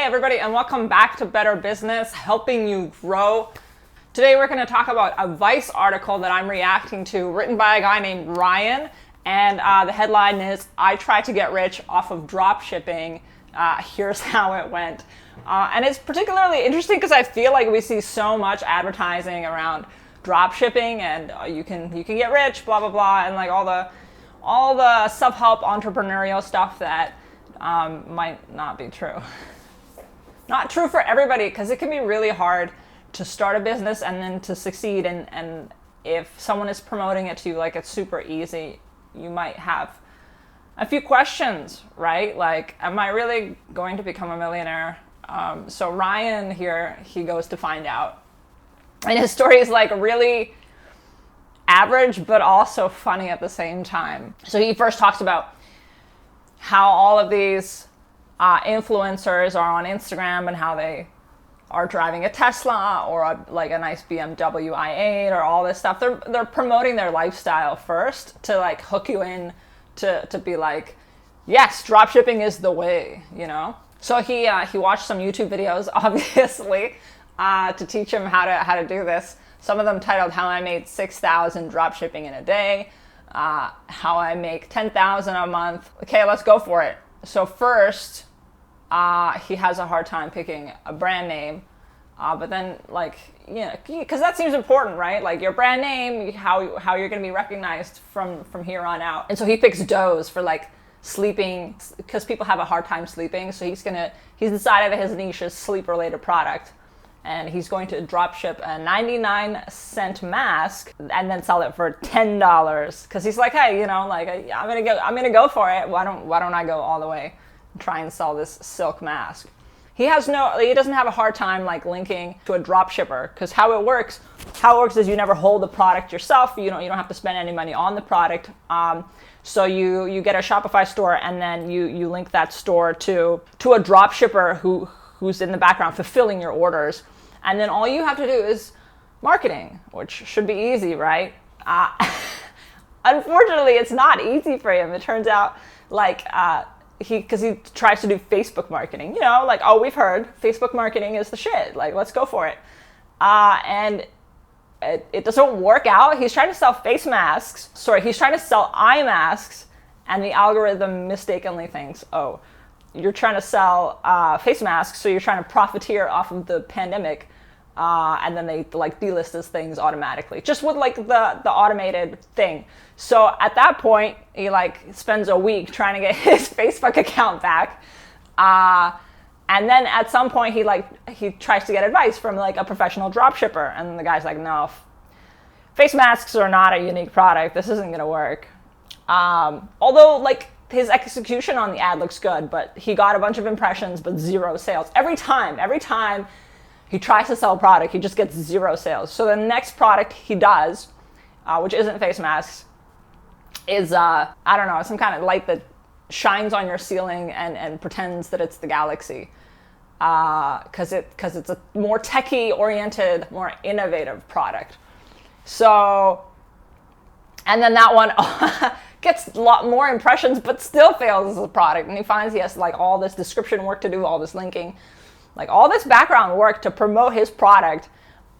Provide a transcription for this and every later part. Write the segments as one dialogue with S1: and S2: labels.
S1: Hey everybody, and welcome back to Better Business, helping you grow. Today we're going to talk about a Vice article that I'm reacting to, written by a guy named Ryan, and the headline is, I tried to get rich off of drop shipping. Here's how it went. And it's particularly interesting because I feel like we see so much advertising around drop shipping and you can get rich, blah, blah, blah, and like all the self-help entrepreneurial stuff that might not be true. Not true for everybody, because it can be really hard to start a business and then to succeed. And if someone is promoting it to you like it's super easy, you might have a few questions, right? Like, am I really going to become a millionaire? So Ryan here, he goes to find out. And his story is like really average, but also funny at the same time. So he first talks about how all of these influencers are on Instagram and how they are driving a Tesla or a nice BMW i8 or all this stuff. They're promoting their lifestyle first to like hook you in to be like, yes, drop shipping is the way, you know? So he watched some YouTube videos, obviously, to teach him how to do this. Some of them titled How I Made 6,000 Drop Shipping in a Day, How I Make 10,000 a Month. Okay, let's go for it. So first, he has a hard time picking a brand name, but then like, you know, because that seems important, right? Like your brand name, how you're going to be recognized from here on out. And so he picks Doze for like sleeping, because people have a hard time sleeping. So he's decided that his niche is sleep-related product. And he's going to drop ship a 99-cent mask and then sell it for $10. Because he's like, hey, you know, like I'm gonna go for it. Why don't I go all the way and try and sell this silk mask? He doesn't have a hard time like linking to a drop shipper, because how it works is you never hold the product yourself. You don't have to spend any money on the product. So you get a Shopify store and then you link that store to a drop shipper who's in the background fulfilling your orders. And then all you have to do is marketing, which should be easy, right? Unfortunately, it's not easy for him. It turns out like because he tries to do Facebook marketing, you know, like, oh, we've heard Facebook marketing is the shit. Like, let's go for it. And it doesn't work out. He's trying to sell he's trying to sell eye masks, and the algorithm mistakenly thinks, oh, you're trying to sell face masks, so you're trying to profiteer off of the pandemic, and then they like delist these things automatically, just with like the automated thing. So at that point, he like spends a week trying to get his Facebook account back, and then at some point he tries to get advice from like a professional drop shipper, and the guy's like, no, face masks are not a unique product. This isn't gonna work. Although like his execution on the ad looks good, but he got a bunch of impressions, but zero sales. Every time he tries to sell a product, he just gets zero sales. So the next product he does, which isn't face masks, is, I don't know, some kind of light that shines on your ceiling and pretends that it's the galaxy. Because it's a more techie-oriented, more innovative product. So, and then that one gets a lot more impressions, but still fails as a product. And he finds he has like all this description work to do, all this linking, like all this background work to promote his product.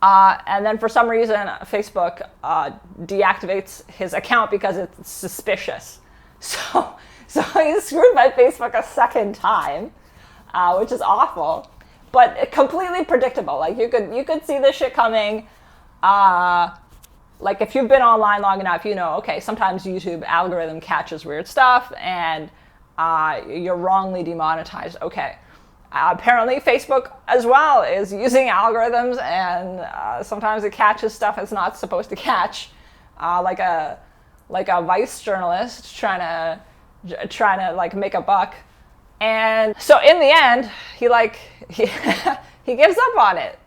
S1: And then for some reason, Facebook deactivates his account because it's suspicious. So he's screwed by Facebook a second time, which is awful, but completely predictable. Like you could see this shit coming. Like if you've been online long enough, you know, okay, sometimes YouTube algorithm catches weird stuff and you're wrongly demonetized. Okay. Apparently Facebook as well is using algorithms, and sometimes it catches stuff it's not supposed to catch. Like a Vice journalist trying to like make a buck. And so in the end, he gives up on it.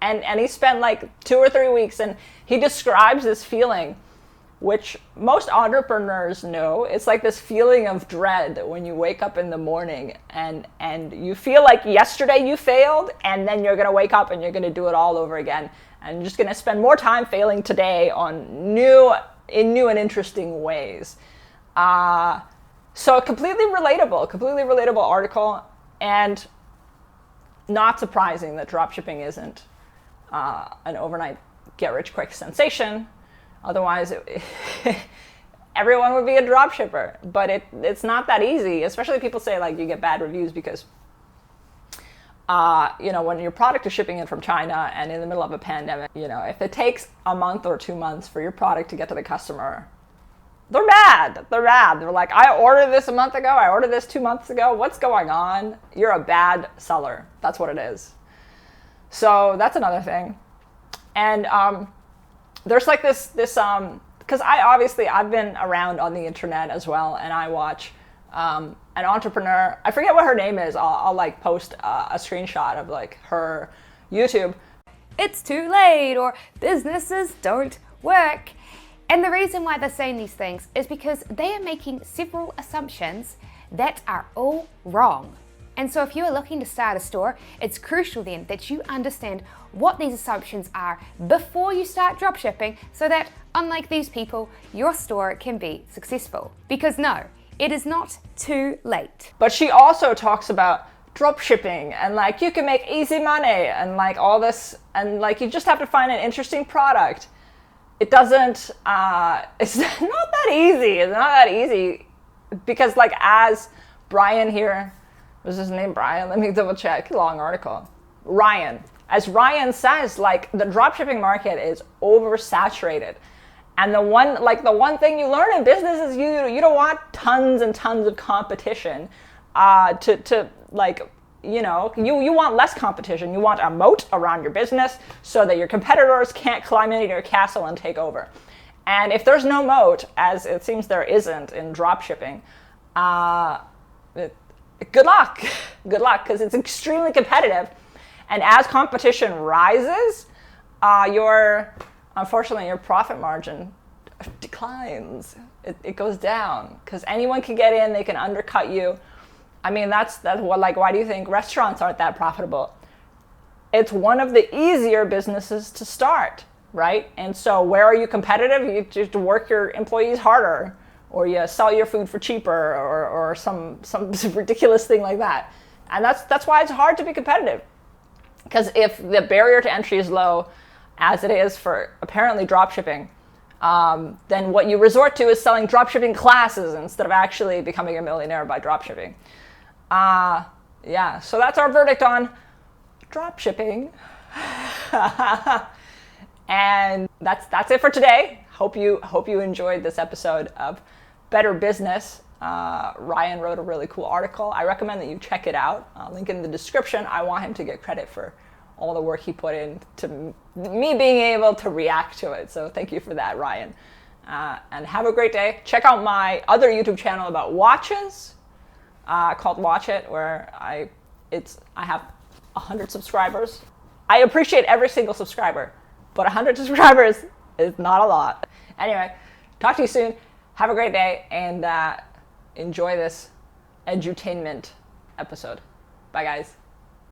S1: And he spent like 2 or 3 weeks, and he describes this feeling, which most entrepreneurs know. It's like this feeling of dread when you wake up in the morning and you feel like yesterday you failed, and then you're going to wake up and you're going to do it all over again. And you're just going to spend more time failing today on new and interesting ways. So completely relatable article. And not surprising that dropshipping isn't an overnight get-rich-quick sensation. Otherwise, everyone would be a dropshipper. But it's not that easy, especially people say like you get bad reviews because when your product is shipping in from China and in the middle of a pandemic, if it takes a month or 2 months for your product to get to the customer, they're mad. They're like, I ordered this a month ago. I ordered this 2 months ago. What's going on? You're a bad seller. That's what it is. So that's another thing. And there's like this because I've been around on the internet as well, and I watch an entrepreneur. I forget what her name is. I'll like post a screenshot of like her YouTube.
S2: It's too late, or businesses don't work. And the reason why they're saying these things is because they are making several assumptions that are all wrong. And so if you are looking to start a store, it's crucial then that you understand what these assumptions are before you start dropshipping, so that, unlike these people, your store can be successful. Because no, it is not too late.
S1: But she also talks about dropshipping and like you can make easy money and like all this, and like you just have to find an interesting product. It doesn't, it's not that easy. It's not that easy because like as Brian here, was his name Brian? Let me double check. Long article. Ryan. As Ryan says, like the dropshipping market is oversaturated. And the one thing you learn in business is you don't want tons and tons of competition. You want less competition. You want a moat around your business so that your competitors can't climb into your castle and take over. And if there's no moat, as it seems there isn't in dropshipping, good luck. Good luck, because it's extremely competitive. And as competition rises, unfortunately, your profit margin declines. It goes down because anyone can get in, they can undercut you. I mean, that's what, like, why do you think restaurants aren't that profitable? It's one of the easier businesses to start, right? And so where are you competitive? You just work your employees harder, or you sell your food for cheaper, or some ridiculous thing like that. And that's why it's hard to be competitive. Because if the barrier to entry is low, as it is for apparently dropshipping, then what you resort to is selling dropshipping classes instead of actually becoming a millionaire by dropshipping. So that's our verdict on dropshipping. And that's it for today. Hope you enjoyed this episode of Better Business. Ryan wrote a really cool article. I recommend that you check it out. Link in the description. I want him to get credit for all the work he put in to me being able to react to it. So thank you for that, Ryan. And have a great day. Check out my other YouTube channel about watches called Watch It, where I have 100 subscribers. I appreciate every single subscriber, but 100 subscribers is not a lot. Anyway, talk to you soon. Have a great day, and enjoy this edutainment episode. Bye, guys.